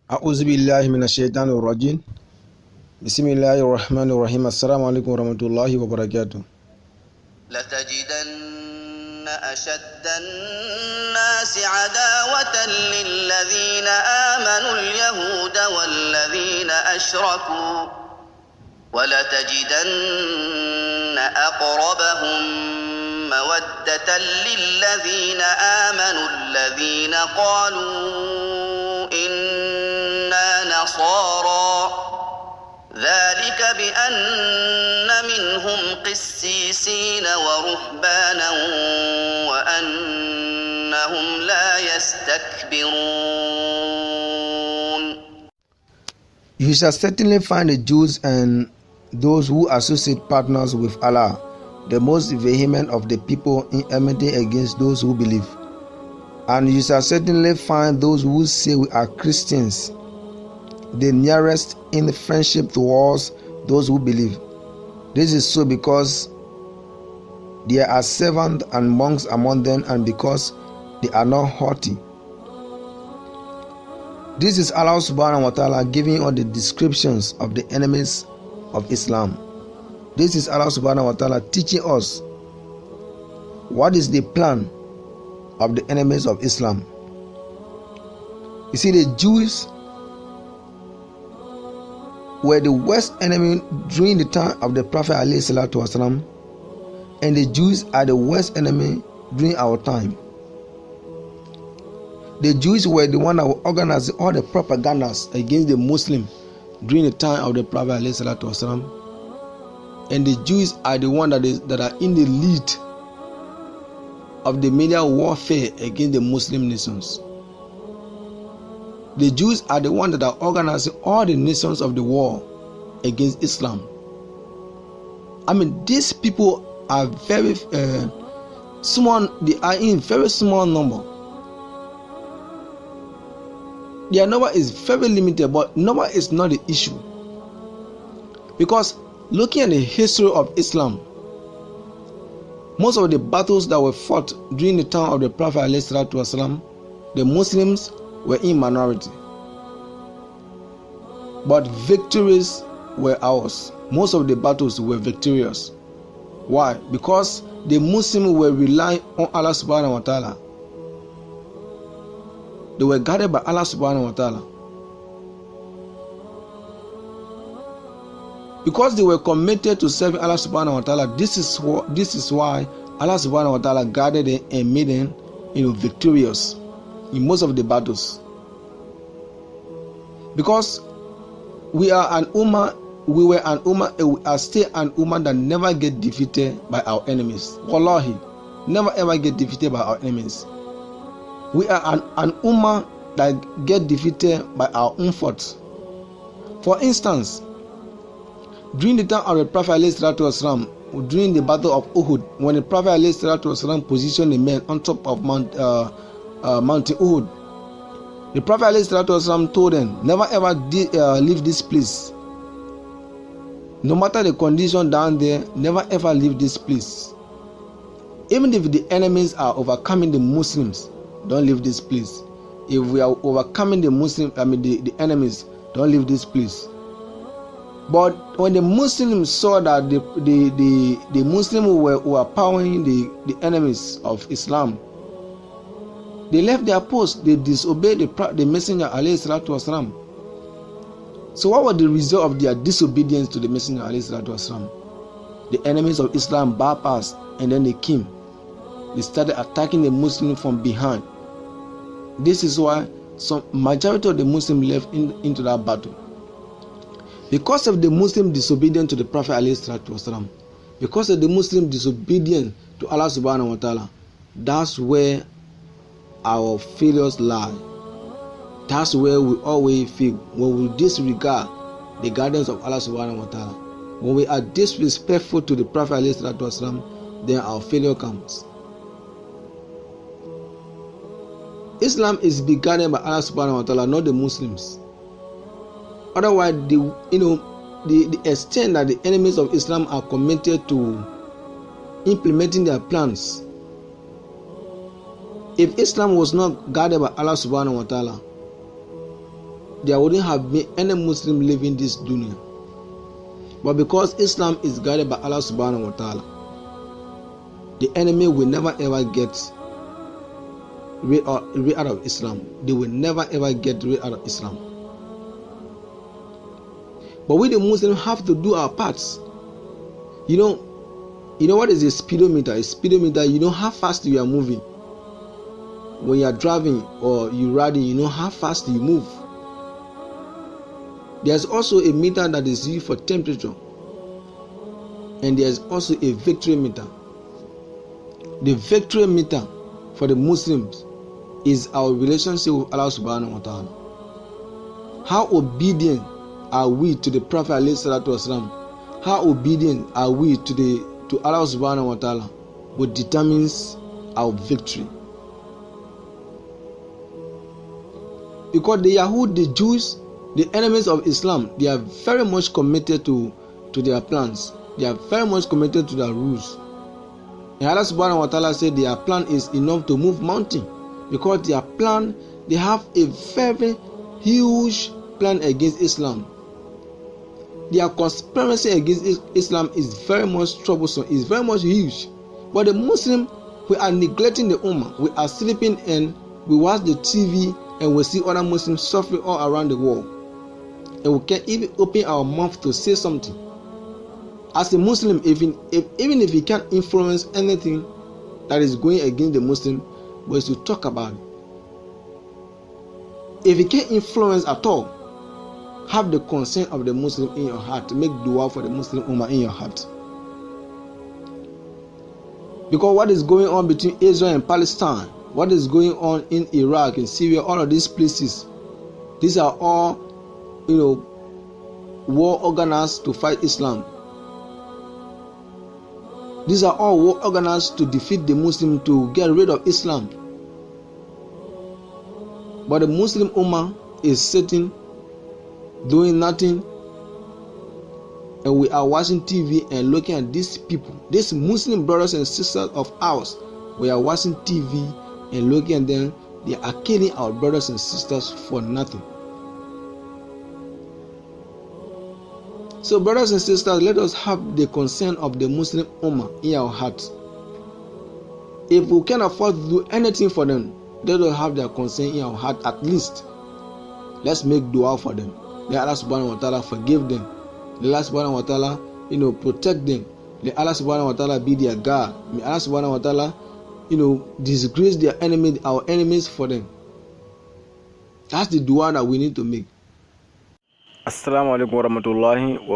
أعوذ بالله من الشيطان الرجيم. بسم الله الرحمن الرحيم. السلام عليكم ورحمة الله وبركاته. لتجدن أشد الناس عداوة للذين آمنوا اليهود والذين أشركوا ولتجدن أقربهم مودة للذين آمنوا الذين قالوا إنا نصارى ذلك بأن منهم قسيسين ورهبانا وأنهم لا يستكبرون. You shall certainly find the Jews and those who associate partners with Allah, the most vehement of the people, in enmity against those who believe. And you shall certainly find those who say we are Christians, the nearest in friendship towards those who believe. This is so because there are servants and monks among them, and because they are not haughty. This is Allah subhanahu wa ta'ala giving all the descriptions of the enemies of Islam. This is Allah subhanahu wa ta'ala teaching us what is the plan of the enemies of Islam. You see, the Jews were the worst enemy during the time of the Prophet ﷺ, and the Jews are the worst enemy during our time. The Jews were the one that were organizing all the propagandas against the Muslim during the time of the Prophet ﷺ, and the Jews are the one that are in the lead of the media warfare against the Muslim nations. The Jews are the ones that are organizing all the nations of the world against Islam. I mean, these people are very small. They are in very small number. Their number is very limited, but number is not the issue. Because looking at the history of Islam, most of the battles that were fought during the time of the Prophet ﷺ, the Muslims were in minority, but victories were ours. Most of the battles were victorious. Why? Because the Muslims were relying on Allah subhanahu wa ta'ala. They were guided by Allah subhanahu wa ta'ala. Because they were committed to serving Allah subhanahu wa ta'ala, this is why Allah subhanahu wa ta'ala guided them and made them victorious in most of the battles. Because we were an ummah, and we are still an ummah that never get defeated by our enemies. Wallahi, never ever get defeated by our enemies. We are an ummah that get defeated by our own faults. For instance, during the time of the Prophet ﷺ, during the battle of Uhud, when the Prophet ﷺ positioned the men on top of Mountain Uhud, the Prophet ﷺ told them, never ever leave this place. No matter the condition down there, never ever leave this place. Even if the enemies are overcoming the Muslims, don't leave this place. If we are overcoming the the enemies, don't leave this place. But when the Muslims saw that the Muslims were overpowering the enemies of Islam, they left their post. They disobeyed the Messenger alayhi salatu wasalam. So what was the result of their disobedience to the Messenger alayhi salatu wasalam? The enemies of Islam bypassed, and then they came. They started attacking the Muslims from behind. This is why some majority of the Muslims left into that battle. Because of the Muslim disobedience to the Prophet ﷺ, because of the Muslim disobedience to Allah subhanahu wa ta'ala, that's where our failures lie. That's where we always fail, when we disregard the guidance of Allah subhanahu wa ta'ala. When we are disrespectful to the Prophet ﷺ, then our failure comes. Islam is guided by Allah subhanahu wa ta'ala, not the Muslims. Otherwise, the extent that the enemies of Islam are committed to implementing their plans. If Islam was not guided by Allah subhanahu wa ta'ala, there wouldn't have been any Muslim living this dunya. But because Islam is guided by Allah subhanahu wa ta'ala, the enemy will never ever get rid out of Islam. They will never ever get rid out of Islam. But we the Muslims have to do our parts. You know what is a speedometer? A speedometer, you know how fast you are moving. When you are driving or you riding, you know how fast you move. There's also a meter that is used for temperature, and there's also a victory meter. The victory meter for the Muslims is our relationship with Allah subhanahu wa ta'ala. How obedient are we to the Prophet alayhi salatu wasalam? How obedient are we to Allah subhanahu wa ta'ala? What determines our victory. Because the Yahud, the Jews, the enemies of Islam, they are very much committed to their plans. They are very much committed to their rules. And Allah subhanahu wa ta'ala said their plan is enough to move mountain. Because their plan, they have a very huge plan against Islam. Their conspiracy against Islam is very much troublesome, is very much huge. But the Muslim, we are neglecting the Ummah. We are sleeping and we watch the TV and we see other Muslims suffering all around the world. And we can't even open our mouth to say something. As a Muslim, even if you can't influence anything that is going against the Muslim, but to talk about it. If you can't influence at all, have the consent of the Muslim in your heart. Make dua for the Muslim Ummah in your heart. Because what is going on between Israel and Palestine, what is going on in Iraq, in Syria, all of these places, these are all, war organized to fight Islam. These are all war organized to defeat the Muslim, to get rid of Islam. But the Muslim Ummah is sitting, doing nothing, and we are watching TV and looking at these people, these Muslim brothers and sisters of ours. We are watching TV and looking at them. They are killing our brothers and sisters for nothing. So brothers and sisters, let us have the concern of the Muslim Ummah in our hearts. If we can afford to do anything for them, let us have their concern in our heart at least. Let's make dua for them. Let Allah subhanahu wa ta'ala forgive them. Let Allah subhanahu wa ta'ala, protect them. Let Allah subhanahu wa ta'ala be their God. May Allah subhanahu wa ta'ala, disgrace their enemy, our enemies for them. That's the dua that we need to make. Assalamu alaikum warahmatullahi